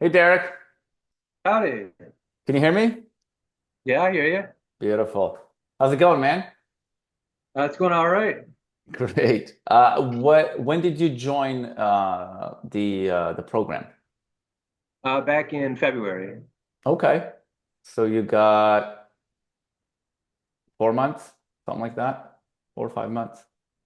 Hey Derek, Howdy. can you hear me? Yeah, I hear you. Beautiful. How's it going, man? It's going all right. Great. When did you join the program? Back in February. Okay. So you got 4 months, something like that? 4 or 5 months.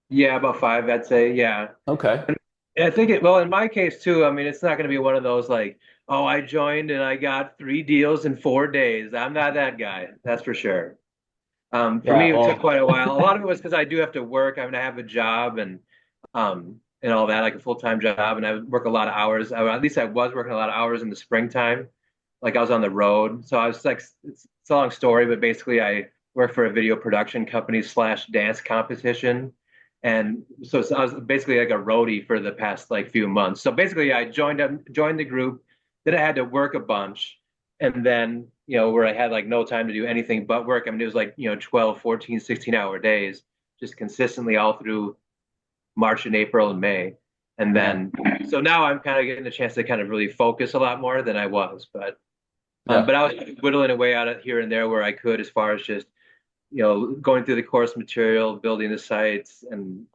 Yeah, about five, I'd say. Yeah. Okay. And I think well, in my case too, I mean, it's not going to be one of those like, oh, I joined and I got three deals in 4 days. I'm not that guy. That's for sure. For Yeah, me, it took well, quite a while. A lot of it was because I do have to work. I mean, I have a job and all that, like a full-time job, and I work a lot of hours. At least I was working a lot of hours in the springtime. Like I was on the road. So I was like, it's a long story, but basically I work for a video production company slash dance competition. And so I was basically like a roadie for the past like few months. So basically I joined the group, then I had to work a bunch. And then, where I had like no time to do anything but work. I mean, it was like, 12, 14, 16-hour days, just consistently all through March and April and May. And yeah, then, so now I'm kind of getting a chance to kind of really focus a lot more than I was. yeah. But I was whittling away at it here and there where I could, as far as just, going through the course material, building the sites, and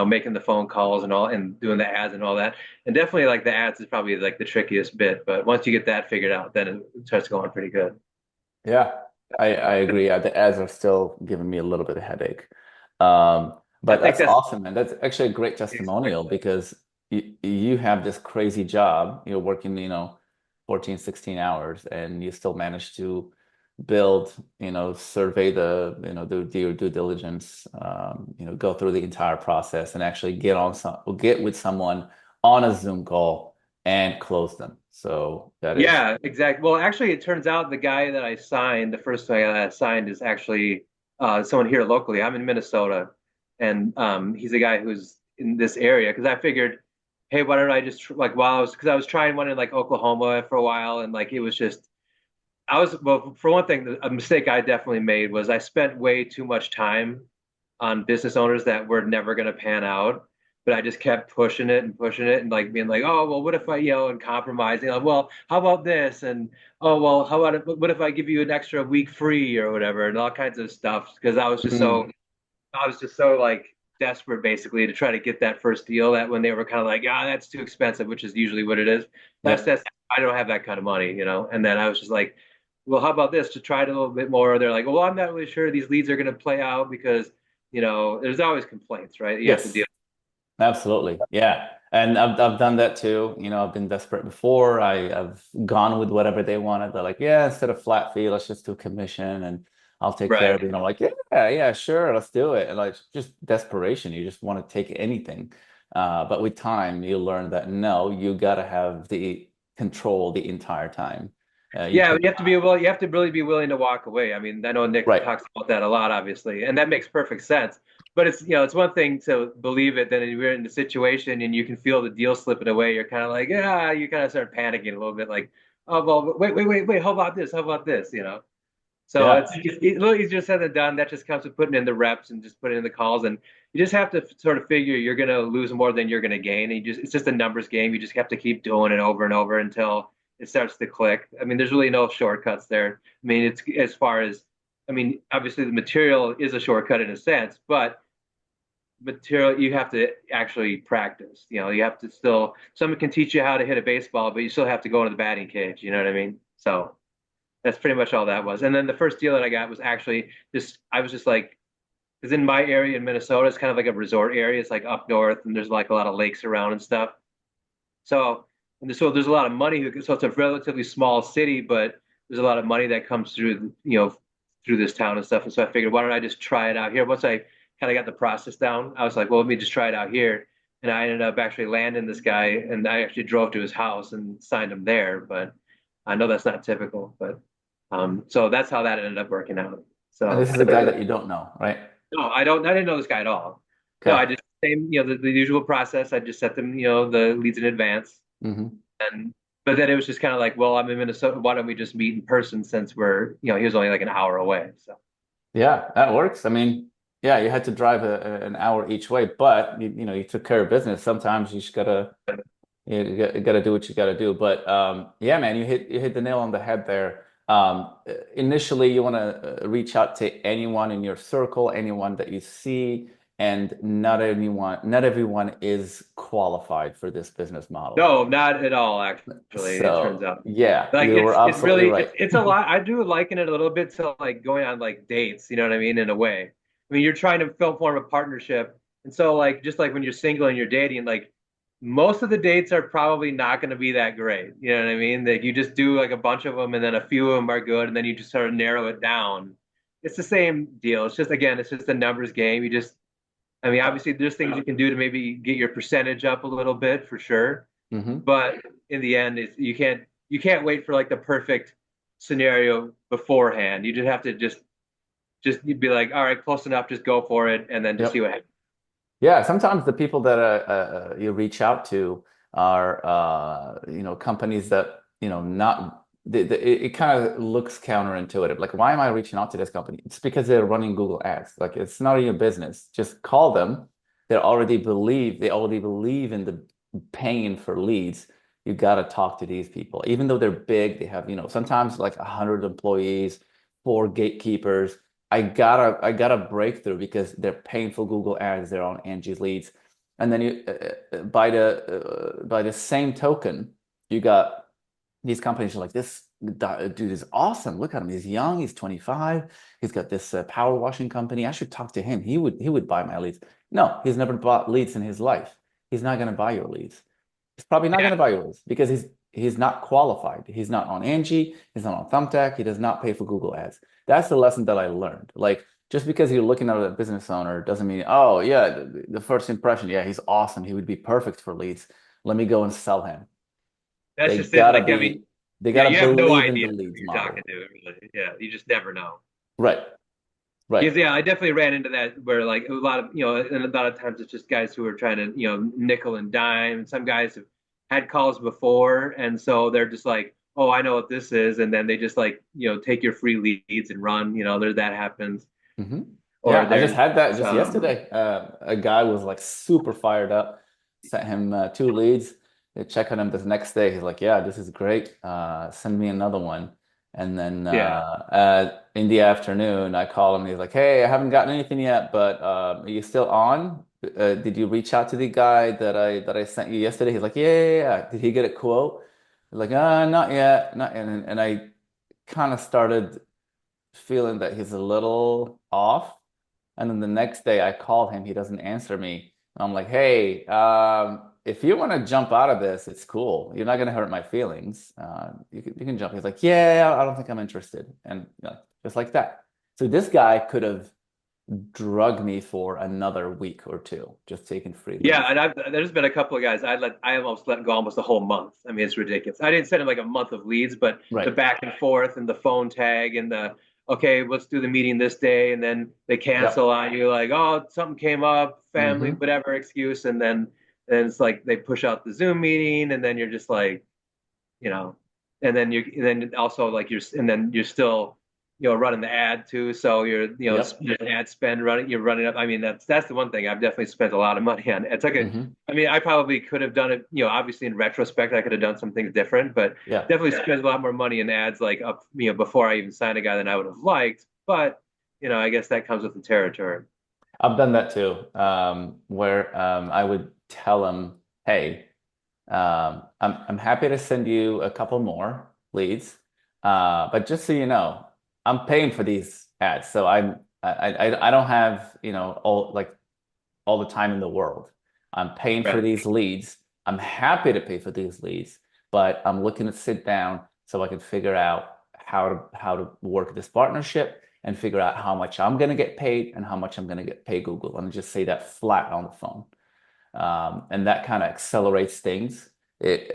making the phone calls and all, and doing the ads and all that. And definitely, like the ads is probably like the trickiest bit. But once you get that figured out, then it starts going pretty good. Yeah. I agree. The ads are still giving me a little bit of headache. I But think that's that's awesome, man. That's actually a great the expert. testimonial because you have this crazy job. You're working, 14, 16 hours, and you still manage to build, survey do your due diligence, go through the entire process and actually get with someone on a Zoom call and close them. So that is, Yeah, exactly. Well, actually, it turns out the guy that I signed, the first guy that I signed, is actually someone here locally. I'm in Minnesota, and he's a guy who's in this area because I figured, hey, why don't I just like while I was because I was trying one in like Oklahoma for a while, and like it was just I was well, for one thing, a mistake I definitely made was I spent way too much time on business owners that were never going to pan out. But I just kept pushing it and like being like, oh, well, what if I, and compromising, like, well, how about this? And oh, well, how about it? What if I give you an extra week free or whatever, and all kinds of stuff? Because mm, I was just so like desperate basically to try to get that first deal that when they were kind of like, ah, that's too expensive, which is usually what it is. yep. That's I don't have that kind of money, And then I was just like, well, how about this to try it a little bit more? They're like, well, I'm not really sure these leads are going to play out because, there's always complaints, right? You have to Yes. deal. Absolutely. Yeah. And I've done that too. I've been desperate before. I've gone with whatever they wanted. They're like, yeah, instead of flat fee, let's just do commission and I'll take care Right. of it. And I'm like, yeah, yeah, sure, let's do it. And like just desperation. You just want to take anything. But with time, you learn that no, you gotta have the control the entire time. You Yeah, can you have to really be willing to walk away. I mean, I know Nick right. talks about that a lot, obviously, and that makes perfect sense. But it's one thing to believe it, then you're in the situation and you can feel the deal slipping away. You're kind of like, yeah, you kind of start panicking a little bit, like, oh well, wait, how about this? How about this? So Yeah. it's a little easier said than done. That just comes with putting in the reps and just putting in the calls, and you just have to sort of figure you're going to lose more than you're going to gain. And it's just a numbers game. You just have to keep doing it over and over until it starts to click. I mean, there's really no shortcuts there. I mean, it's as far as, I mean, obviously the material is a shortcut in a sense, but material you have to actually practice. You have to still, someone can teach you how to hit a baseball, but you still have to go into the batting cage. You know what I mean? So that's pretty much all that was. And then the first deal that I got was actually just, I was just like, because in my area in Minnesota, it's kind of like a resort area. It's like up north, and there's like a lot of lakes around and stuff. So, so there's a lot of money. So it's a relatively small city, but there's a lot of money that comes through, through this town and stuff. And so I figured, why don't I just try it out here? Once I kind of got the process down, I was like, well, let me just try it out here. And I ended up actually landing this guy, and I actually drove to his house and signed him there. But I know that's not typical, but so that's how that ended up working out. And this So is a guy that you don't know, right? no, I didn't know this guy at all. No, I Okay. just same, the usual process. I just set them, the leads in advance. hmm And but then it was just kind of like, well, I'm in Minnesota. Why don't we just meet in person since we're, he was only like an hour away. So Yeah, that works. I mean, yeah, you had to drive an hour each way, but you took care of business. Sometimes you just gotta You got to do what you got to do. But yeah, man, you hit the nail on the head there. Initially, you want to reach out to anyone in your circle, anyone that you see, and not everyone is qualified for this business model. No, not at all, actually, it turns So out. yeah, Like you were it's absolutely really right. it's a lot. I do liken it a little bit to like going on like dates, you know what I mean, in a way. I mean, you're trying to form a partnership. And so like just like when you're single and you're dating, like most of the dates are probably not going to be that great. You know what I mean? Like you just do like a bunch of them and then a few of them are good and then you just sort of narrow it down. It's the same deal. It's just again, it's just a numbers game. You just I mean, obviously there's things you can do to maybe get your percentage up a little bit for sure. Hmm. But in the end, you can't wait for like the perfect scenario beforehand. You just have to just you'd be like, all right, close enough, just go for it, and then just see Yep. what happens. Yeah, sometimes the people that you reach out to are companies that not it kind of looks counterintuitive. Like, why am I reaching out to this company? It's because they're running Google Ads. Like, it's not in your business. Just call them. They already believe in the paying for leads. You got to talk to these people, even though they're big. They have sometimes like 100 employees, four gatekeepers. I got a breakthrough because they're paying for Google Ads, they're on Angie's Leads. And then by the same token, you got these companies are like, this dude is awesome. Look at him. He's young, he's 25. He's got this power washing company. I should talk to him. He would buy my leads. No, he's never bought leads in his life. He's not going to buy your leads. He's probably not Yeah, going to buy your leads because he's not qualified. He's not on Angie. He's not on Thumbtack. He does not pay for Google Ads. That's the lesson that I learned. Like, just because you're looking at a business owner doesn't mean, oh yeah, the first impression, yeah, he's awesome. He would be perfect for leads. Let me go and sell him. that's They just it. gotta Like I be, mean, they yeah, gotta you have no believe in the idea who leads you're talking model. to. Really. Yeah, you just never know. Right, right. Because yeah, I definitely ran into that where like a lot of and a lot of times it's just guys who are trying to nickel and dime. Some guys have had calls before, and so they're just like, oh, I know what this is, and then they just like take your free leads and run. There that happens, Hmm. or Yeah, I just there's had that just um yesterday. A guy was like super fired up. Sent him two leads. They check on him this next day. He's like, "Yeah, this is great. Send me another one." And then yeah. in the afternoon, I call him. He's like, "Hey, I haven't gotten anything yet, but are you still on? Did you reach out to the guy that I sent you yesterday?" He's like, "Yeah, yeah, yeah. Did he get a quote?" He's like, not yet, not yet." And I kind of started feeling that he's a little off. And then the next day I call him, he doesn't answer me. I'm like, hey, if you want to jump out of this, it's cool. You're not going to hurt my feelings. You can jump. He's like, yeah, I don't think I'm interested. And just like that. So this guy could have drugged me for another week or two, just taking free Yeah, leads. and there's been a couple of guys I almost let go almost a whole month. I mean, it's ridiculous. I didn't send him like a month of leads, but the Right. back and forth and the phone tag and the okay, let's do the meeting this day, and then they cancel Yep. on you like, oh, something came up, family, Hmm. whatever excuse, and then it's like they push out the Zoom meeting, and then you're just like, you know, and then also like and then you're still running the ad too, so Yep. your ad spend you're running up. I mean that's the one thing I've definitely spent a lot of money on. It's like Hmm. I mean I probably could have done it, obviously in retrospect I could have done some things different, but Yeah. definitely spent a lot more money in ads like up before I even signed a guy than I would have liked. But I guess that comes with the territory. I've done that too, where I would tell him, hey, I'm happy to send you a couple more leads, but just so you know, I'm paying for these ads, so I don't have all the time in the world. I'm paying for Right. these leads. I'm happy to pay for these leads, but I'm looking to sit down so I can figure out how to work this partnership and figure out how much I'm going to get paid and how much I'm going to get paid Google. And just say that flat on the phone. And that kind of accelerates things. It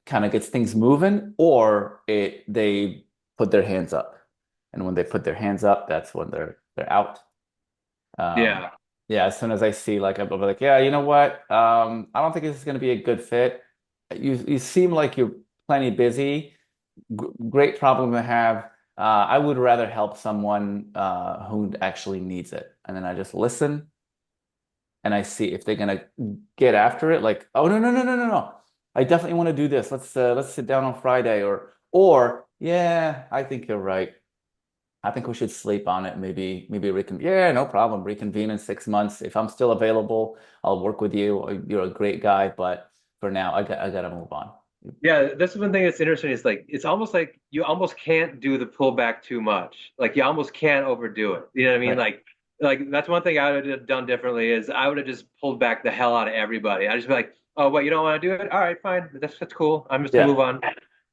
kind of gets things moving, or they put their hands up. And when they put their hands up, that's when they're out. Um, Yeah. yeah, as soon as I see I'll be like, yeah, you know what? I don't think this is going to be a good fit. You seem like you're plenty busy. Great problem to have. I would rather help someone who actually needs it. And then I just listen and I see if they're gonna get after it, like, oh no, no, no, no, no, no. I definitely want to do this. Let's sit down on Friday, or yeah, I think you're right. I think we should sleep on it. Maybe reconvene. Yeah, no problem. Reconvene in 6 months. If I'm still available, I'll work with you. You're a great guy, but for now, I gotta move on. Yeah, that's one thing that's interesting. Is like it's almost like you almost can't do the pullback too much. Like you almost can't overdo it. You know what I mean? Right. Like that's one thing I would have done differently is I would have just pulled back the hell out of everybody. I just be like, oh, what, you don't want to do it? All right, fine. That's cool. I'm just gonna move Yeah. on.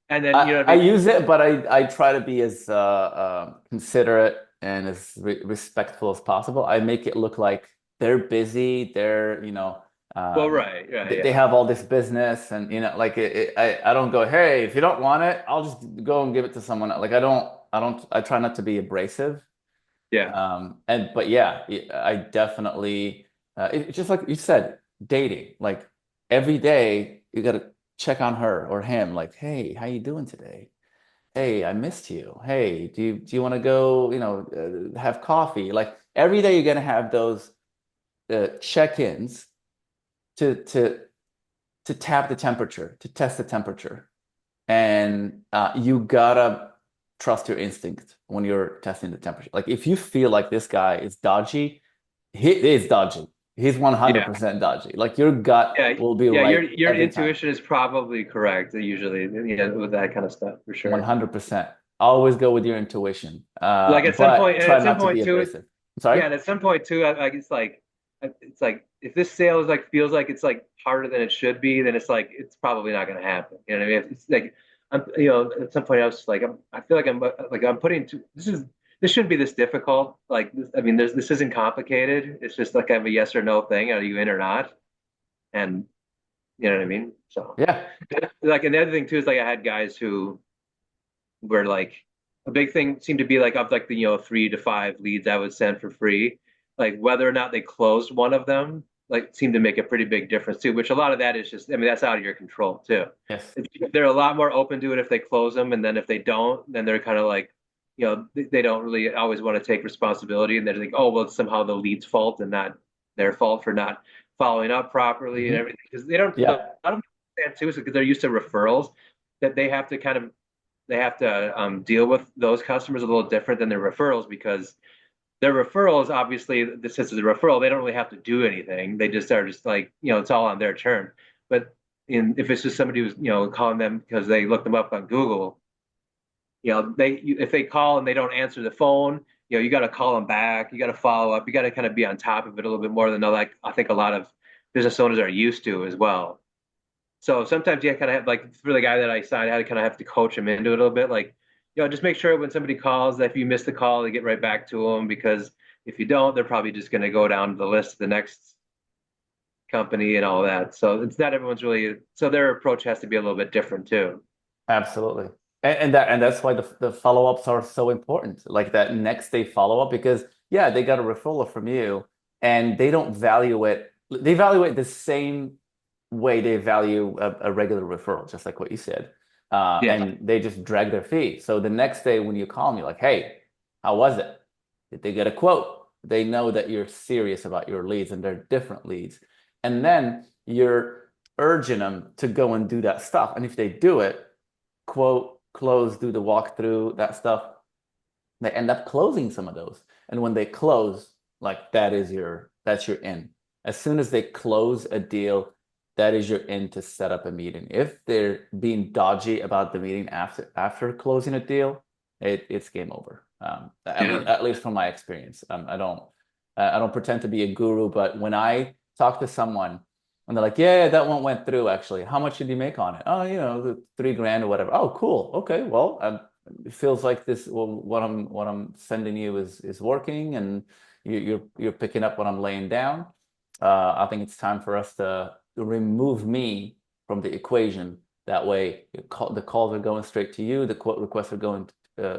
And then you know I, what I I mean? use it, but I try to be as considerate and as respectful as possible. I make it look like they're busy. They're, Well, right, right, they yeah, have all this business, and like I don't go, hey, if you don't want it, I'll just go and give it to someone else. Like I try not to be abrasive. yeah, And but yeah, I definitely it's just like you said, dating. Like every day you gotta check on her or him, like, hey, how you doing today? Hey, I missed you. Hey, do you want to go, have coffee? Like every day you're gonna have those check-ins to to to tap the temperature, to test the temperature. And you gotta trust your instinct when you're testing the temperature. Like if you feel like this guy is dodgy, he is dodgy. He's yeah, 100% dodgy. Like your gut yeah, will be yeah. Your right your every time. intuition is probably correct usually, with that kind of stuff for sure. 100%. Always go with your intuition. Like at some point, But and try at some not to be point too, abrasive. I'm sorry? yeah, and at some point too, it's like if this sale is like feels like it's like harder than it should be, then it's like it's probably not going to happen. You know what I mean? It's like at some point I was just like I feel like I'm putting too, this shouldn't be this difficult. Like I mean, this isn't complicated. It's just like kind of a yes or no thing. Are you in or not? And you know what I mean? So Yeah. like, and the other thing too is like I had guys who where like a big thing seemed to be like of like the 3 to 5 leads I would send for free, like whether or not they closed one of them, like seemed to make a pretty big difference too. Which a lot of that is just, I mean, that's out of your control too. Yes. They're a lot more open to it if they close them, and then if they don't, then they're kind of like, they don't really always want to take responsibility, and they're like, oh well, it's somehow the lead's fault and not their fault for not following up properly and Hmm. everything because they don't. A lot Yeah. of them understand too is because they're used to referrals that they have to deal with those customers a little different than their referrals because their referrals, obviously, this is a referral. They don't really have to do anything. They just are just like, it's all on their term. But if it's just somebody who's, calling them because they looked them up on Google, if they call and they don't answer the phone, you got to call them back. You got to follow up. You got to kind of be on top of it a little bit more than like I think a lot of business owners are used to as well. So sometimes you kind of have like for the guy that I signed, I had to kind of have to coach him into it a little bit. Like, just make sure when somebody calls that if you miss the call, they get right back to them because if you don't, they're probably just going to go down the list to the next company and all that. So it's not everyone's really, so their approach has to be a little bit different too. Absolutely. And that's why the follow-ups are so important. Like that next day follow-up, because yeah, they got a referral from you and they don't value it. They value it the same way they value a regular referral, just like what you said. Yeah. And they just drag their feet. So the next day when you call me, like, hey, how was it? Did they get a quote? They know that you're serious about your leads and they're different leads. And then you're urging them to go and do that stuff. And if they do it, quote, close, do the walkthrough, that stuff, they end up closing some of those. And when they close, like that's your in. As soon as they close a deal, that is your in to set up a meeting. If they're being dodgy about the meeting after closing a deal, it's game over. Yeah. At least from my experience. I don't pretend to be a guru, but when I talk to someone and they're like, yeah, that one went through actually. How much did you make on it? Oh, the 3 grand or whatever. Oh, cool. Okay, well, it feels like this. Well, what I'm sending you is working, and you're picking up what I'm laying down. I think it's time for us to remove me from the equation. That way, the calls are going straight to you. The quote requests are going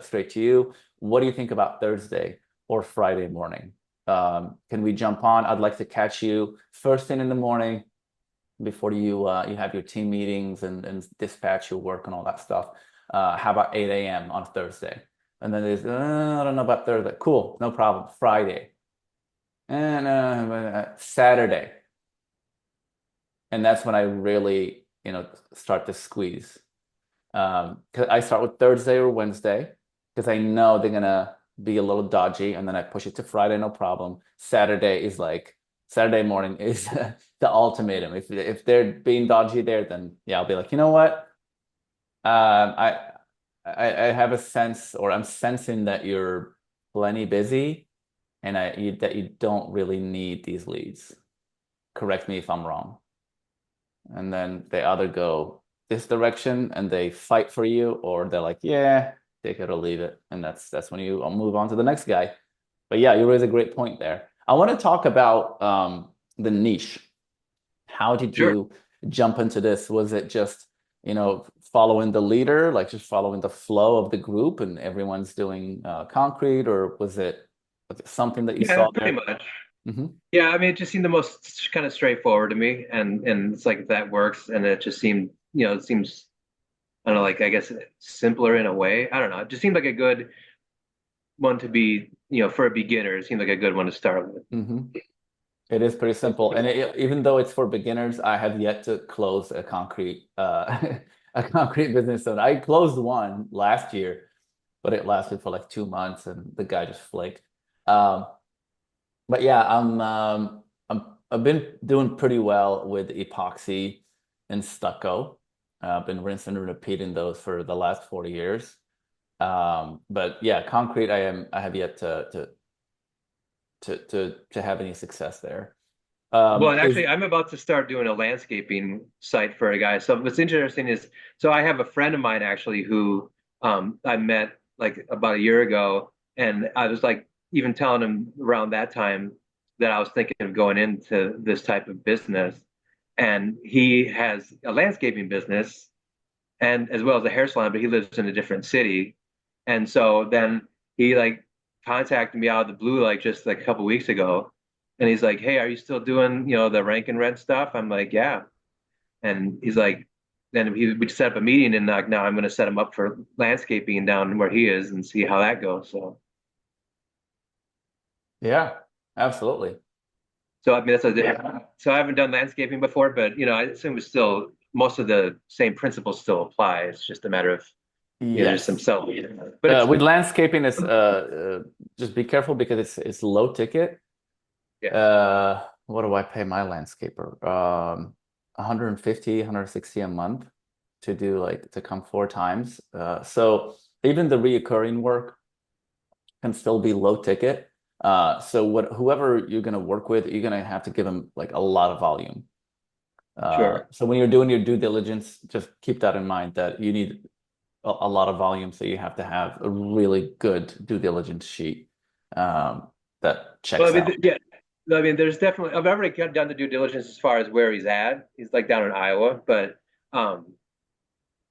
straight to you. What do you think about Thursday or Friday morning? Can we jump on? I'd like to catch you first thing in the morning before you have your team meetings and dispatch your work and all that stuff. How about 8 a.m. on Thursday? And then there's, I don't know about Thursday. Cool, no problem. Friday. and Saturday, and that's when I really, start to squeeze. 'Cause I start with Thursday or Wednesday because I know they're gonna be a little dodgy, and then I push it to Friday, no problem. Saturday morning is the ultimatum. If they're being dodgy there, then yeah, I'll be like, you know what? I I have a sense, or I'm sensing that you're plenty busy, and that you don't really need these leads. Correct me if I'm wrong. And then they either go this direction and they fight for you, or they're like, yeah, take it or leave it. And that's when you move on to the next guy. But yeah, you raise a great point there. I want to talk about the niche. How did Sure. you jump into this? Was it just, following the leader, like just following the flow of the group and everyone's doing concrete, or was it something that you Yeah, saw pretty there? much. Hmm. Yeah, I mean, it just seemed the most kind of straightforward to me, and it's like if that works, and it just seemed, it seems, I don't know, like I guess simpler in a way. I don't know. It just seemed like a good one to be, for a beginner. It seemed like a good one to start with. Hmm. It is pretty simple. And even though it's for beginners, I have yet to close a concrete a concrete business. So I closed one last year, but it lasted for like 2 months and the guy just flaked. Um, but yeah, I've been doing pretty well with epoxy and stucco. I've been rinsing and repeating those for the last 40 years. But yeah, concrete I have yet to have any success there. Well, and Is actually, I'm about to start doing a landscaping site for a guy. So what's interesting is, so I have a friend of mine actually who I met like about a year ago, and I was like even telling him around that time that I was thinking of going into this type of business, and he has a landscaping business and as well as a hair salon, but he lives in a different city, and so then he like contacted me out of the blue like just like a couple weeks ago, and he's like, "Hey, are you still doing, the rank and rent stuff?" I'm like, "Yeah." And he's like, then we set up a meeting, and like now I'm going to set him up for landscaping down where he is and see how that goes. Yeah, absolutely. So I mean so I haven't done landscaping before, but I assume it's still most of the same principles still apply. It's just a matter of just some Yes. self. But it's With landscaping, is just be careful because it's low ticket. yeah, What do I pay my landscaper? 150, 160 a month to do like to come 4 times. So even the reoccurring work can still be low ticket. So whoever you're gonna work with, you're gonna have to give them like a lot of volume. sure. So when you're doing your due diligence, just keep that in mind that you need a lot of volume, so you have to have a really good due diligence sheet that Well, I checks mean, out. yeah. I mean, there's definitely I've already done the due diligence as far as where he's at. He's like down in Iowa, but um,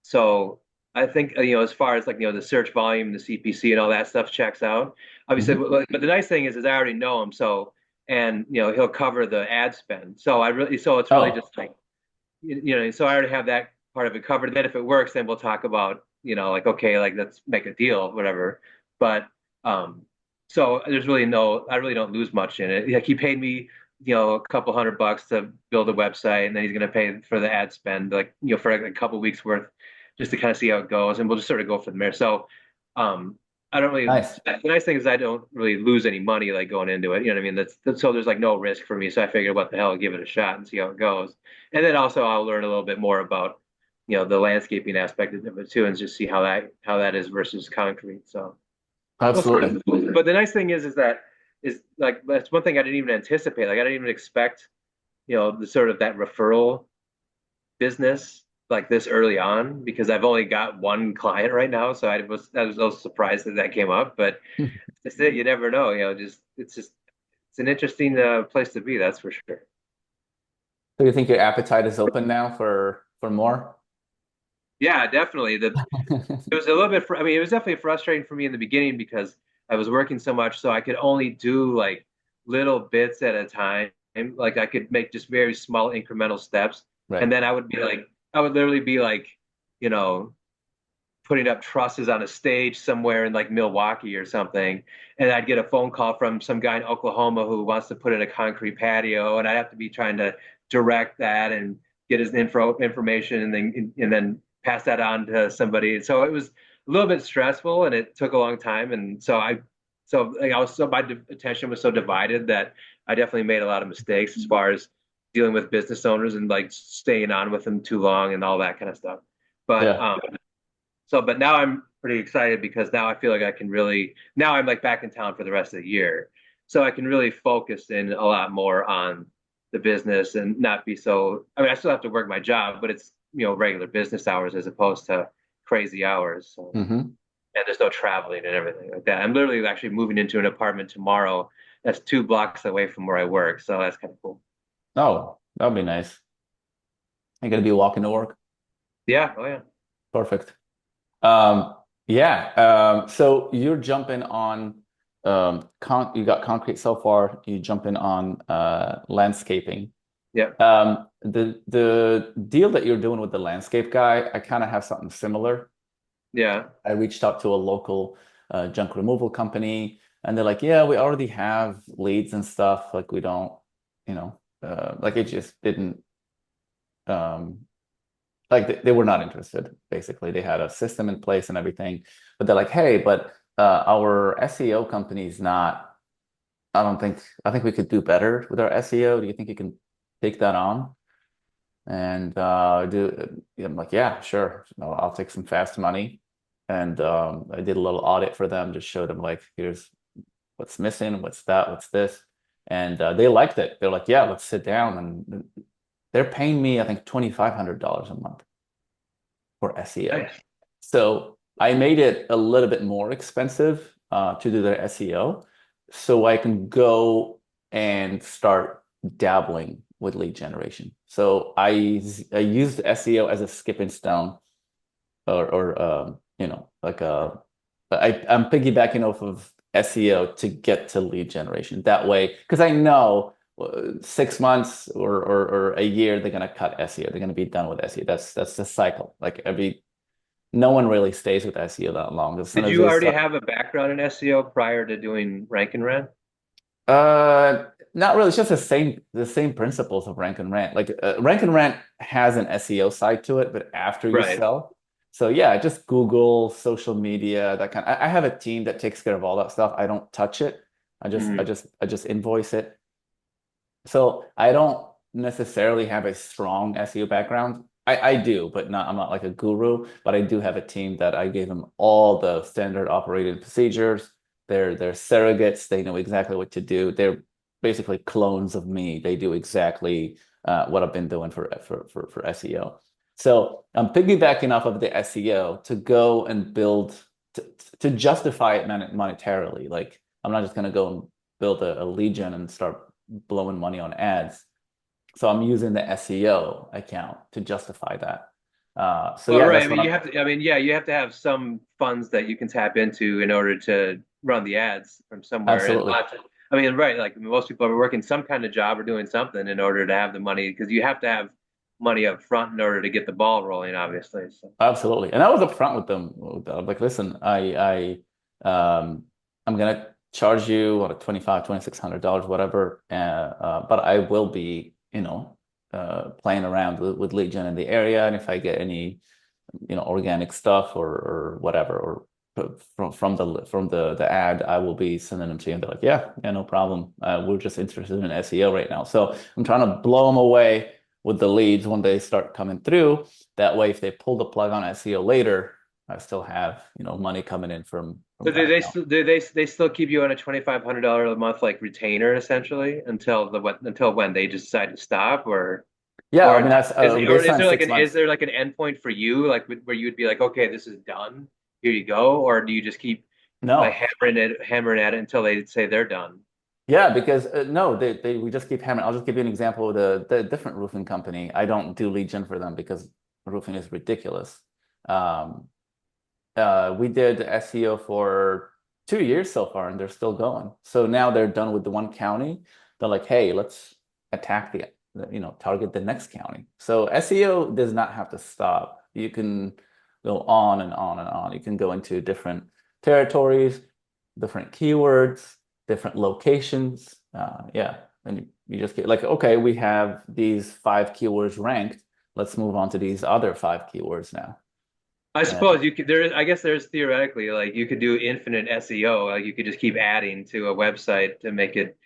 so I think as far as like the search volume, the CPC, and all that stuff checks out. Obviously, Mhm. but the nice thing is I already know him, so and he'll cover the ad spend. So it's really Oh, just like so I already have that part of it covered. Then if it works, then we'll talk about like okay, like let's make a deal, whatever. But um, so there's really no, I really don't lose much in it. Like he paid me a couple $100 to build a website, and then he's going to pay for the ad spend, like for like a couple weeks worth, just to kind of see how it goes, and we'll just sort of go from there. So um, I don't really. nice. The nice thing is I don't really lose any money like going into it. You know what I mean? So there's like no risk for me. So I figured, what the hell, give it a shot and see how it goes. And then also I'll learn a little bit more about the landscaping aspect of it too, and just see how that is versus concrete. So we'll see. Absolutely. But the nice thing is that is like that's one thing I didn't even anticipate. Like I didn't even expect the sort of that referral business like this early on because I've only got one client right now. So I was also surprised that came up. But that's it. You never know. Just it's an interesting place to be. That's for sure. So you think your appetite is open now for more? Yeah, definitely. It was a little bit, I mean, it was definitely frustrating for me in the beginning because I was working so much, so I could only do like little bits at a time. Like I could make just very small incremental steps. And Right. then I would literally be like, you know, putting up trusses on a stage somewhere in like Milwaukee or something, and I'd get a phone call from some guy in Oklahoma who wants to put in a concrete patio, and I'd have to be trying to direct that and get his information, and then pass that on to somebody. So it was a little bit stressful, and it took a long time, and so like, I was so my attention was so divided that I definitely made a lot of mistakes as far as dealing with business owners and like staying on with them too long and all that kind of stuff. But Yeah. but now I'm pretty excited because now I feel like I can really, now I'm like back in town for the rest of the year. So I can really focus in a lot more on the business and not be so, I mean, I still have to work my job, but it's, regular business hours as opposed to crazy hours. So, Hmm. and there's no traveling and everything like that. I'm literally actually moving into an apartment tomorrow that's 2 blocks away from where I work. So that's kind of cool. Oh, that'd be nice. You're gonna be walking to work. Yeah. Oh, yeah. Perfect. Yeah. So you're jumping on you got concrete so far, you jumping on landscaping. Yeah. The deal that you're doing with the landscape guy, I kind of have something similar. Yeah. I reached out to a local junk removal company, and they're like, "Yeah, we already have leads and stuff. Like we don't, like it just didn't um like they were not interested. Basically, they had a system in place and everything, but they're like, "Hey, but our SEO company is not. I think we could do better with our SEO. Do you think you can take that on?" And I'm like, "Yeah, sure. I'll take some fast money." And I did a little audit for them, just showed them like, here's what's missing, what's that, what's this, and they liked it. They're like, "Yeah, let's sit down." And they're paying me, I think, $2,500 a month for SEO. Nice. So I made it a little bit more expensive to do their SEO so I can go and start dabbling with lead generation. So I used SEO as a skipping stone or like I'm piggybacking off of SEO to get to lead generation that way because I know 6 months or a year they're gonna cut SEO. They're gonna be done with SEO. That's the cycle. Like no one really stays with SEO that long. As soon Did as you they already start, have a background in SEO prior to doing Rank and Rent? not really. It's just the same principles of Rank and Rant. Like Rank and Rant has an SEO side to it, but after you Right. sell. So yeah, just Google, social media, that kind. I have a team that takes care of all that stuff. I don't touch it. Mhm. I just invoice it. So I don't necessarily have a strong SEO background. I do, but I'm not like a guru, but I do have a team that I gave them all the standard operating procedures. They're surrogates. They know exactly what to do. They're basically clones of me. They do exactly what I've been doing for SEO. So I'm piggybacking off of the SEO to go and build to, to justify it monetarily. Like I'm not just going to go and build a lead gen and start blowing money on ads. So I'm using the SEO account to justify that. So Well, yeah, right. I that's mean, what you I'm have to, I mean, yeah, you have to have some funds that you can tap into in order to run the ads from somewhere. And absolutely. I mean, right, like most people are working some kind of job or doing something in order to have the money because you have to have money up front in order to get the ball rolling, obviously. So, Absolutely. And I was upfront with them. Like, listen, I'm gonna charge you what, 25, $2,600, whatever. But I will be, playing around with lead gen in the area. And if I get any, organic stuff or whatever, or from the ad, I will be sending them to you. And they're like, yeah, yeah, no problem. We're just interested in SEO right now. So I'm trying to blow them away with the leads when they start coming through. That way, if they pull the plug on SEO later, I still have, money coming in from so that account. do they still keep you on a $2,500 a month like retainer essentially until when they just decide to stop Yeah, I or mean, that's they is signed there like six an is months. there like an endpoint for you like where you'd be like, okay, this is done, here you go, or do you just keep like No, hammering at it until they say they're done? yeah, because no, they we just keep hammering. I'll just give you an example with the different roofing company. I don't do lead gen for them because roofing is ridiculous. Um, we did SEO for 2 years so far, and they're still going. So now they're done with the one county. They're like, hey, let's attack target the next county. So SEO does not have to stop. You can go on and on and on. You can go into different territories, different keywords, different locations. Yeah. And you just get like, okay, we have these 5 keywords ranked. Let's move on to these other 5 keywords now. I And suppose you could there is I guess there's theoretically like you could do infinite SEO. Like you could just keep adding to a website to make it,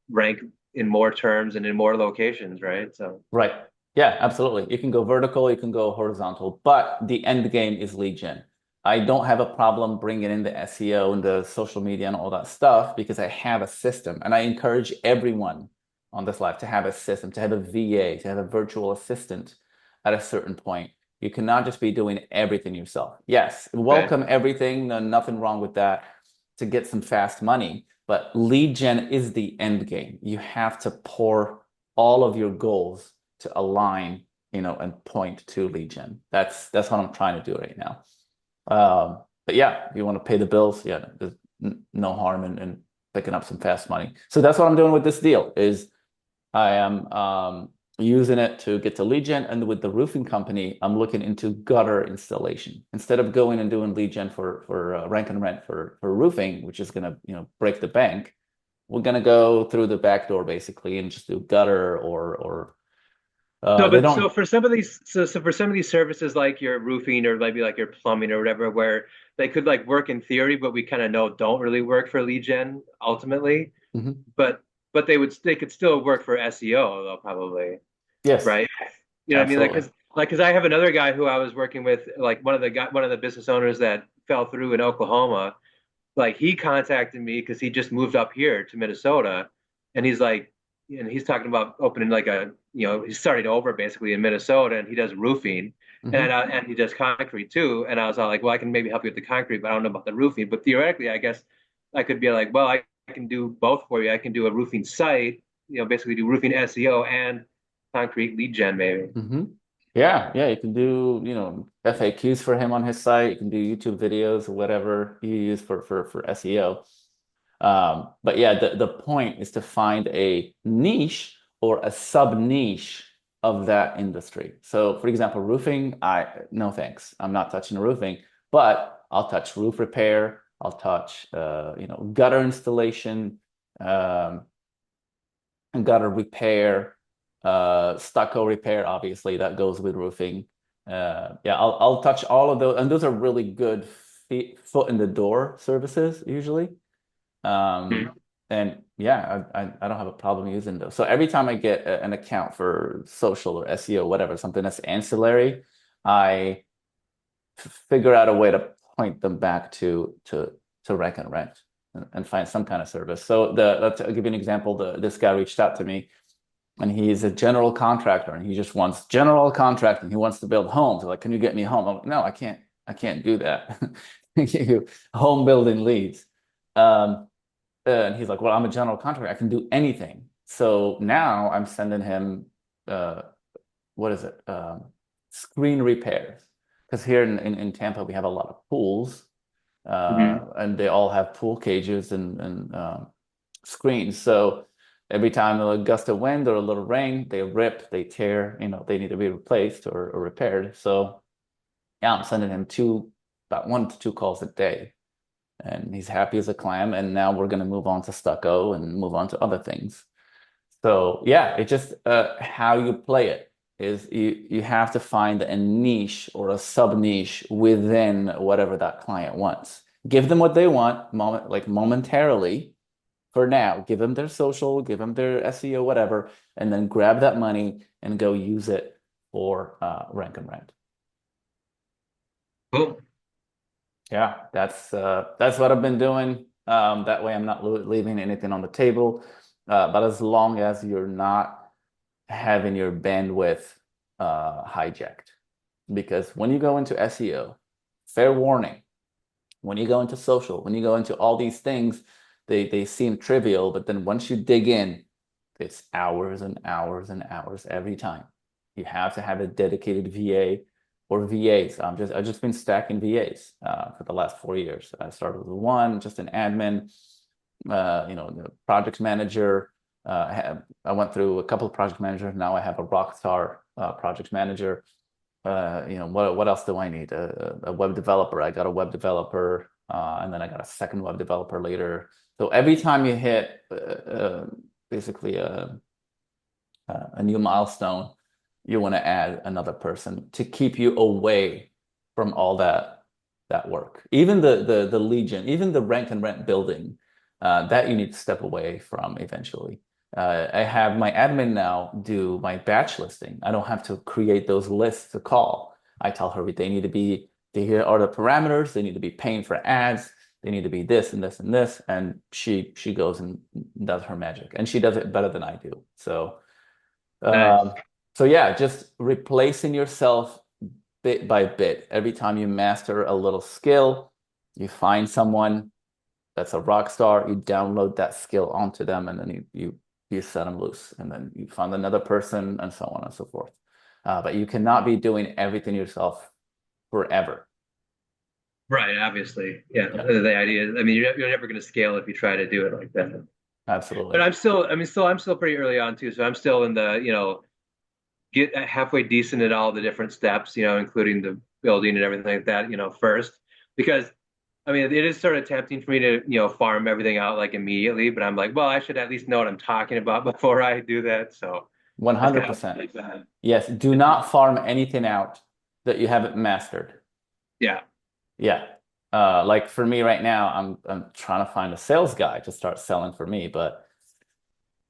rank in more terms and in more locations, right? So right. Yeah, absolutely. You can go vertical, you can go horizontal, but the end game is lead gen. I don't have a problem bringing in the SEO and the social media and all that stuff because I have a system. And I encourage everyone on this live to have a system, to have a VA, to have a virtual assistant at a certain point. You cannot just be doing everything yourself. Yes, okay. welcome everything, nothing wrong with that to get some fast money, but lead gen is the end game. You have to pour all of your goals to align, and point to lead gen. That's what I'm trying to do right now. But yeah, if you want to pay the bills, yeah, there's no harm in picking up some fast money. So that's what I'm doing with this deal is I am using it to get to lead gen, and with the roofing company, I'm looking into gutter installation instead of going and doing lead gen for rank and rent for roofing, which is gonna break the bank. We're gonna go through the back door basically and just do gutter or So, they but don't. so for some of these, so for some of these services like your roofing or maybe like your plumbing or whatever, where they could like work in theory, but we kind of know don't really work for lead gen ultimately, Mhm. but they could still work for SEO though probably, Yes, right? You know what I mean? absolutely. Like because I have another guy who I was working with, like one of the business owners that fell through in Oklahoma. Like he contacted me because he just moved up here to Minnesota, and he's like, and he's talking about opening like he's starting over basically in Minnesota, and he does roofing, Hmm. and he does concrete too. And I was all like, well, I can maybe help you with the concrete, but I don't know about the roofing. But theoretically, I guess I could be like, well, I can do both for you. I can do a roofing site, basically do roofing SEO and concrete lead gen maybe. Hmm. Yeah, yeah, you can do, FAQs for him on his site. You can do YouTube videos or whatever you use for SEO. But yeah, the point is to find a niche or a sub niche of that industry. So, for example, roofing, no thanks. I'm not touching roofing, but I'll touch roof repair. I'll touch, gutter installation, um, gutter repair, stucco repair. Obviously, that goes with roofing. Yeah, I'll touch all of those, and those are really good foot in the door services usually. Um, Mhm. and yeah, I don't have a problem using those. So every time I get an account for social or SEO, whatever, something that's ancillary, I figure out a way to point them back to Rec and Rent and find some kind of service. So I'll give you an example. This guy reached out to me and he's a general contractor and he just wants general contracting. He wants to build homes. Like, can you get me a home? I'm like, no, I can't do that. Give you home building leads. Um, and he's like, well, I'm a general contractor. I can do anything. So now I'm sending him, uh, what is it? Screen repairs. Because here in Tampa, we have a lot of pools, Mhm. and they all have pool cages and screens. So every time a gust of wind or a little rain, they rip, they tear, they need to be replaced or repaired. So yeah, I'm sending him about 1 to 2 calls a day. And he's happy as a clam. And now we're going to move on to stucco and move on to other things. So yeah, it just how you play it is you have to find a niche or a sub niche within whatever that client wants. Give them what they want, momentarily for now. Give them their social, give them their SEO, whatever, and then grab that money and go use it for rank and rent. Cool. Yeah, that's what I've been doing. That way I'm not leaving anything on the table. But as long as you're not having your bandwidth hijacked. Because when you go into SEO, fair warning, when you go into social, when you go into all these things, they seem trivial, but then once you dig in, it's hours and hours and hours every time. You have to have a dedicated VA or VAs. I've just been stacking VAs for the last 4 years. I started with one, just an admin, the project manager. I went through a couple of project managers. Now I have a rock star project manager. what else do I need? A web developer. I got a web developer, and then I got a second web developer later. So every time you hit basically a new milestone, you want to add another person to keep you away from all that work. Even the Legion, even the rank and rent building, that you need to step away from eventually. I have my admin now do my batch listing. I don't have to create those lists to call. I tell her they need to be, here are the parameters. They need to be paying for ads. They need to be this and this and this. And she goes and does her magic. And she does it better than I do. So Nice. um, so yeah, just replacing yourself bit by bit. Every time you master a little skill, you find someone that's a rock star, you download that skill onto them, and then you set them loose, and then you find another person, and so on and so forth. But you cannot be doing everything yourself forever. Right, obviously. Yeah. Yeah, The idea is, I mean, you're never going to scale if you try to do it like that. But absolutely. I'm still pretty early on too. So I'm still in the, get halfway decent at all the different steps, including the building and everything like that, first. Because I mean, it is sort of tempting for me to, farm everything out like immediately, but I'm like, well, I should at least know what I'm talking about before I do that. So that's kind of 100%. like that. Yes, do not farm anything out that you haven't mastered. Yeah. Yeah. Like for me right now, I'm trying to find a sales guy to start selling for me, but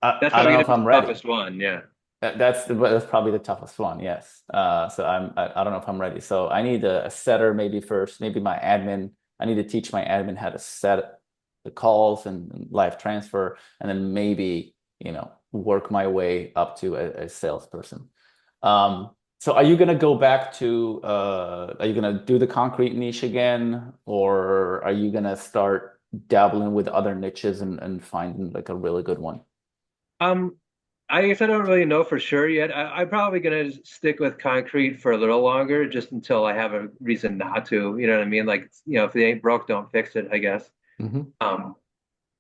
That's I don't probably know gonna if be I'm the ready. toughest one. Yeah. That's probably the toughest one, yes. So I don't know if I'm ready. So I need a setter maybe first, maybe my admin. I need to teach my admin how to set the calls and live transfer, and then maybe, work my way up to a salesperson. So are you gonna go back to are you gonna do the concrete niche again, or are you gonna start dabbling with other niches and finding like a really good one? Um, I guess I don't really know for sure yet. I'm probably gonna stick with concrete for a little longer, just until I have a reason not to. You know what I mean? Like, if it ain't broke, don't fix it, I guess. Hmm. Um,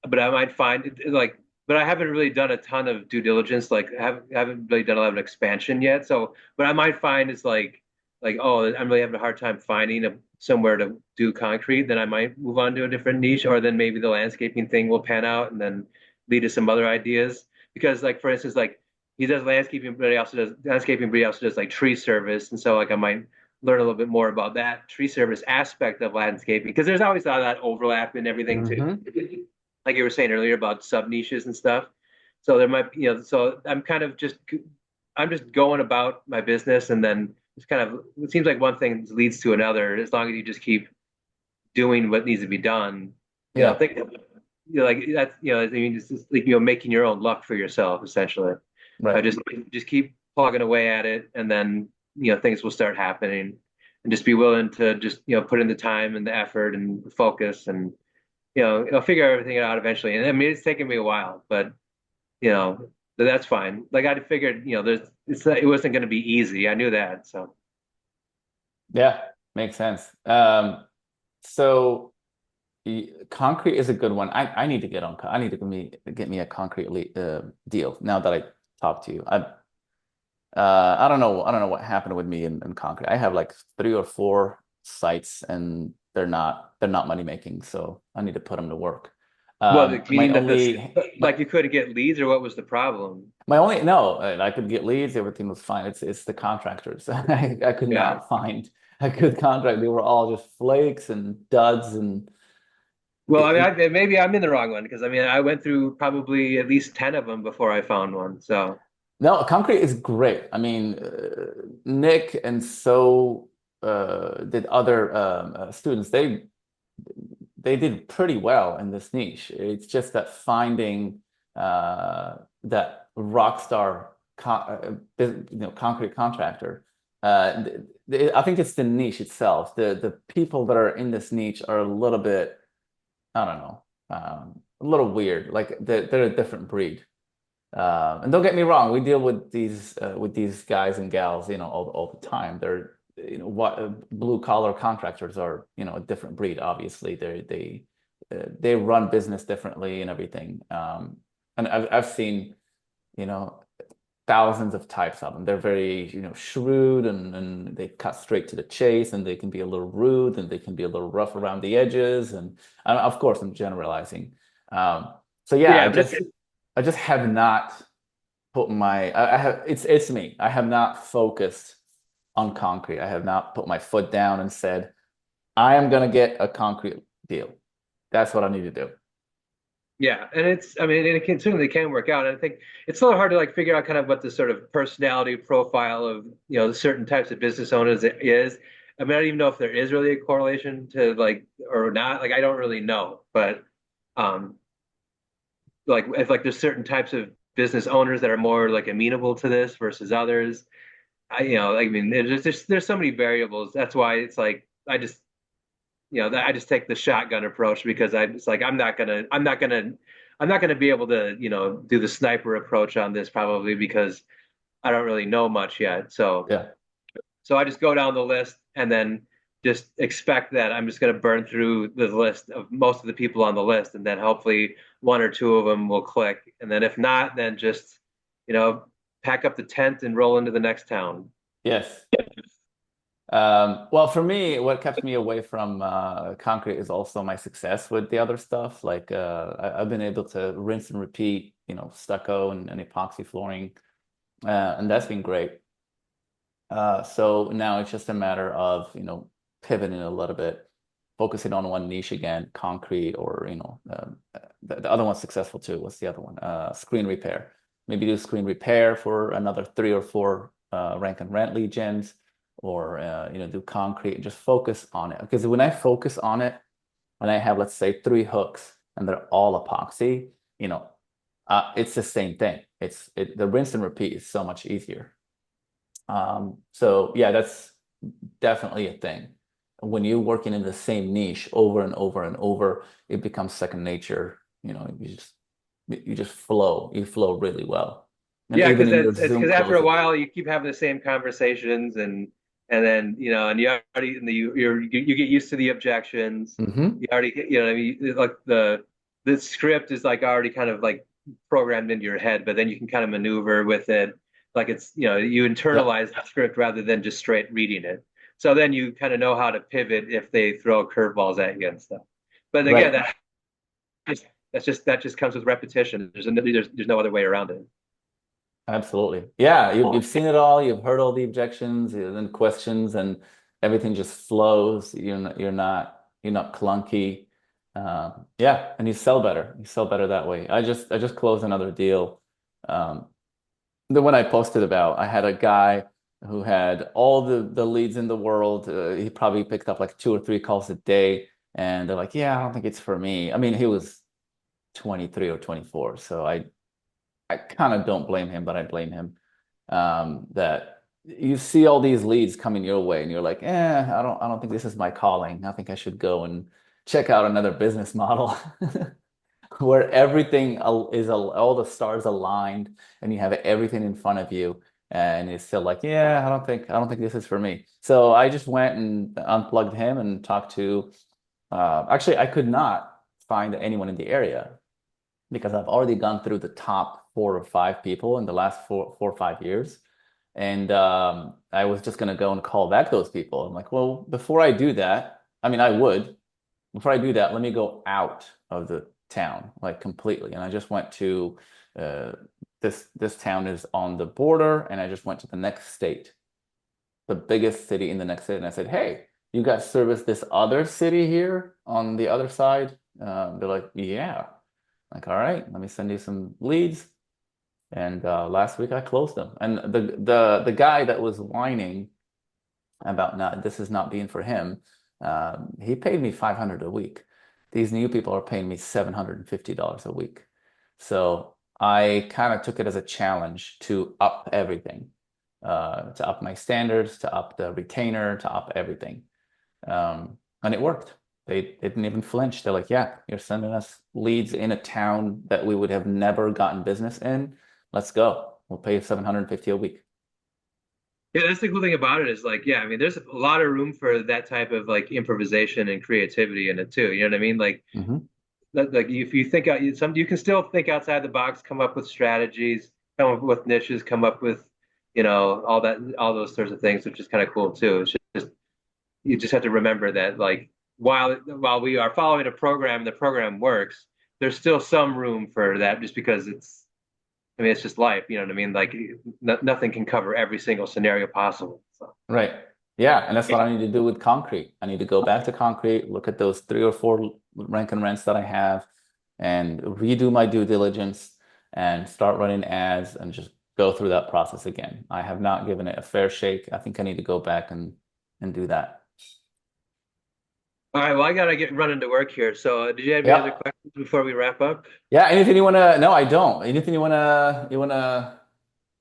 but I might find like, but I haven't really done a ton of due diligence. Like, I haven't really done a lot of expansion yet. So, but I might find it's like, oh, I'm really having a hard time finding somewhere to do concrete. Then I might move on to a different niche, or then maybe the landscaping thing will pan out and then lead to some other ideas. Because, like, for instance, like he does landscaping, but he also does like tree service, and so like I might learn a little bit more about that tree service aspect of landscaping because there's always a lot of that overlap and everything too, Hmm. like you were saying earlier about sub niches and stuff. So there might be, so I'm just going about my business, and then it's kind of, it seems like one thing leads to another. As long as you just keep doing what needs to be done, Yeah, think, like that's, I mean, it's just like, making your own luck for yourself, essentially. I right. just keep plugging away at it, and then, things will start happening, and just be willing to just, put in the time and the effort and the focus, and I'll figure everything out eventually. And I mean, it's taken me a while, but you know, that's fine. Like I figured, it wasn't going to be easy. I knew that. So, Yeah, makes sense. So concrete is a good one. I need to get on. I need to get me a concrete deal now that I talked to you. I don't know. I don't know what happened with me in concrete. I have like 3 or 4 sites, and they're not money making. So I need to put them to work. well, you My mean that only you couldn't get leads, or what was the problem? My only no, I could get leads, everything was fine. It's the contractors. I could Yeah. not find a good contract. They were all just flakes and duds and Well, I mean, it, maybe I'm in the wrong one because I mean, I went through probably at least 10 of them before I found one. So, no, concrete is great. I mean, Nick and so did other students. They did pretty well in this niche. It's just that finding that rock star concrete contractor. I think it's the niche itself. The people that are in this niche are a little bit, I don't know, a little weird. Like they're a different breed. And don't get me wrong, we deal with these guys and gals, all the time. They're, what blue collar contractors are, a different breed. Obviously, they run business differently and everything. And I've seen, you know. thousands of types of them. They're very, shrewd, and they cut straight to the chase, and they can be a little rude, and they can be a little rough around the edges. And of course, I'm generalizing. Um, so yeah, Yeah, but I just have not put I have, it's me. I have not focused on concrete. I have not put my foot down and said, I am going to get a concrete deal. That's what I need to do. yeah, and I mean, it can certainly can work out. And I think it's a little hard to like figure out kind of what the sort of personality profile of, the certain types of business owners is. I mean, I don't even know if there is really a correlation to like or not. Like, I don't really know, but um, like if like there's certain types of business owners that are more like amenable to this versus others. I mean, there's so many variables. That's why it's like I just take the shotgun approach because it's like I'm not gonna be able to, do the sniper approach on this probably because I don't really know much yet. Yeah. So I just go down the list and then just expect that I'm just gonna burn through the list of most of the people on the list, and then hopefully one or two of them will click. And then if not, then just, you know, pack up the tent and roll into the next town. Yes. Well, for me, what kept me away from concrete is also my success with the other stuff. Like I've been able to rinse and repeat, stucco and epoxy flooring, and that's been great. So now it's just a matter of, pivoting a little bit, focusing on one niche again, concrete, or, the other one's successful too. What's the other one? Screen repair. Maybe do screen repair for another three or four rank and rent lead gens, or, do concrete and just focus on it. Because when I focus on it, when I have, let's say, three hooks and they're all epoxy, it's the same thing. The rinse and repeat is so much easier. So yeah, that's definitely a thing. When you're working in the same niche over and over and over, it becomes second nature. You just flow. You flow really well. And Yeah, even because in your it's Zoom because after a closings. while you keep having the same conversations and then and you already and you get used to the objections. Hmm. You already get what I mean, like the script is like already kind of like programmed into your head, but then you can kind of maneuver with it. Like it's you Yep. internalize the script rather than just straight reading it. So then you kind of know how to pivot if they throw curveballs at you and stuff. But again, Right. just that just comes with repetition. There's no other way around it. Absolutely. Yeah, you've seen it all. You've heard all the objections and questions, and everything just flows. You're not clunky. Yeah, and you sell better. You sell better that way. I just closed another deal. Um, the one I posted about, I had a guy who had all the leads in the world. He probably picked up like two or three calls a day, and they're like, "Yeah, I don't think it's for me." I mean, he was 23 or 24, so I kind of don't blame him, but I blame him, that you see all these leads coming your way, and you're like, I don't think this is my calling. I think I should go and check out another business model where everything all the stars aligned, and you have everything in front of you, and it's still like, yeah, I don't think this is for me. So I just went and unplugged him and talked to. Actually, I could not find anyone in the area because I've already gone through the top four or five people in the last 4 or 5 years. And I was just going to go and call back those people. I'm like, well, before I do that, I mean, I would. Before I do that, let me go out of the town, like completely. And I just went to uh, this town is on the border, and I just went to the next state, the biggest city in the next state. And I said, hey, you guys service this other city here on the other side? They're like, yeah. Like, all right, let me send you some leads. And last week I closed them. And the guy that was whining about not this is not being for him, he paid me 500 a week. These new people are paying me $750 a week. So I kind of took it as a challenge to up everything, to up my standards, to up the retainer, to up everything. And it worked. They didn't even flinch. They're like, yeah, you're sending us leads in a town that we would have never gotten business in. Let's go. We'll pay you 750 a week. Yeah, that's the cool thing about it is like, yeah, I mean, there's a lot of room for that type of like improvisation and creativity in it too. You know what I mean? Like, Hmm. like if you think out, you can still think outside the box, come up with strategies. come up with niches, come up with, you know, all that, all those sorts of things, which is kind of cool too. It's just you just have to remember that like while we are following a program, the program works. There's still some room for that, just because it's. I mean, it's just life. You know what I mean? Like nothing can cover every single scenario possible. So. Right. Yeah, and that's what I need to do with concrete. I need to go back to concrete, look at those 3 or 4 rank and rents that I have, and redo my due diligence and start running ads and just go through that process again. I have not given it a fair shake. I think I need to go back and do that. All right, well, I gotta get running to work here. So, did you have any other Yeah. questions before we wrap up? Yeah. Anything you wanna? No, I don't. Anything you wanna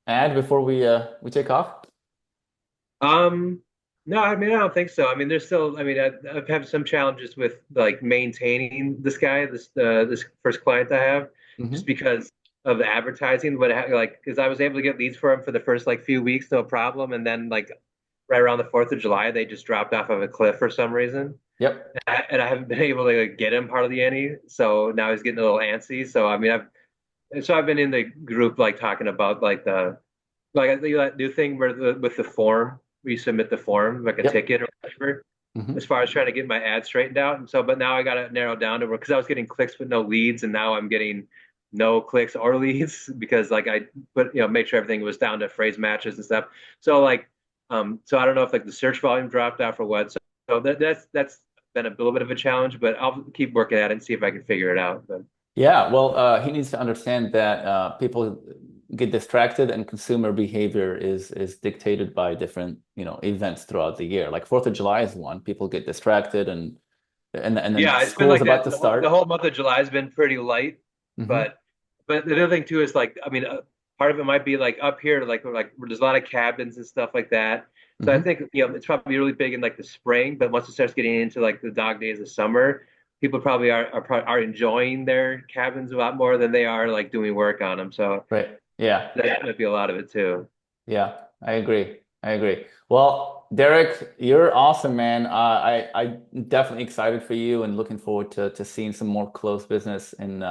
add before we take off? Um, no, I mean, I don't think so. I mean, there's still, I mean, I've had some challenges with like maintaining this guy, this first client I have, just Hmm. because of the advertising. But like, because I was able to get leads for him for the first like few weeks, no problem, and then like right around the 4th of July, they just dropped off of a cliff for some reason. Yep. And I haven't been able to like, get him part of the ante, so now he's getting a little antsy. So I mean, I've been in the group like talking about like the like that new thing where with the form, we submit the form like a Yep. ticket or whatever, as Hmm. far as trying to get my ad straightened out. And so, but now I got to narrow down to, because I was getting clicks but no leads, and now I'm getting no clicks or leads because like I put, made sure everything was down to phrase matches and stuff. So like, so I don't know if like the search volume dropped off or what. So that's been a little bit of a challenge, but I'll keep working at it and see if I can figure it out. But Yeah, well, he needs to understand that people get distracted and consumer behavior is dictated by different, events throughout the year. Like Fourth of July is one. People get distracted and then yeah, it's been school's like about that. to The start. whole month of July has been pretty light, Hmm. but the other thing too is like, I mean, part of it might be like up here, like where there's a lot of cabins and stuff like that. So I Hmm. think it's probably really big in like the spring, but once it starts getting into like the dog days of summer, people probably are enjoying their cabins a lot more than they are like doing work on them. So Right. Yeah. that might be a lot of it too. Yeah. I agree. I agree. Well, Derek, you're awesome, man. I'm definitely excited for you and looking forward to seeing some more close business in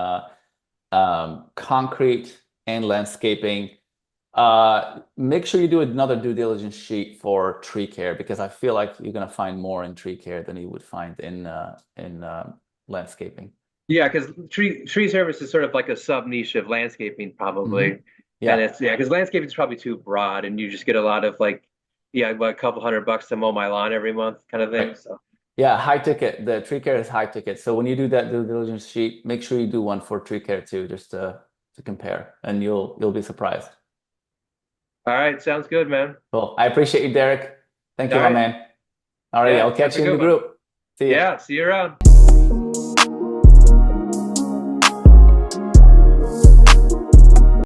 concrete and landscaping. Make sure you do another due diligence sheet for tree care because I feel like you're gonna find more in tree care than you would find in landscaping. Yeah, because tree service is sort of like a sub niche of landscaping, Hmm. probably. And Yeah, it's because landscaping is probably too broad, and you just get a lot of like, yeah, what, a couple $100 to mow my lawn every month, kind of thing. right. So, Yeah, high ticket. The tree care is high ticket. So when you do that due diligence sheet, make sure you do one for tree care too, just to compare, and you'll be surprised. all right, sounds good, man. Cool. I appreciate you, Derek. Thank All you, my right, man. Alrighty, yeah, I'll have catch a you in the good one. group. See ya. Yeah, see you around.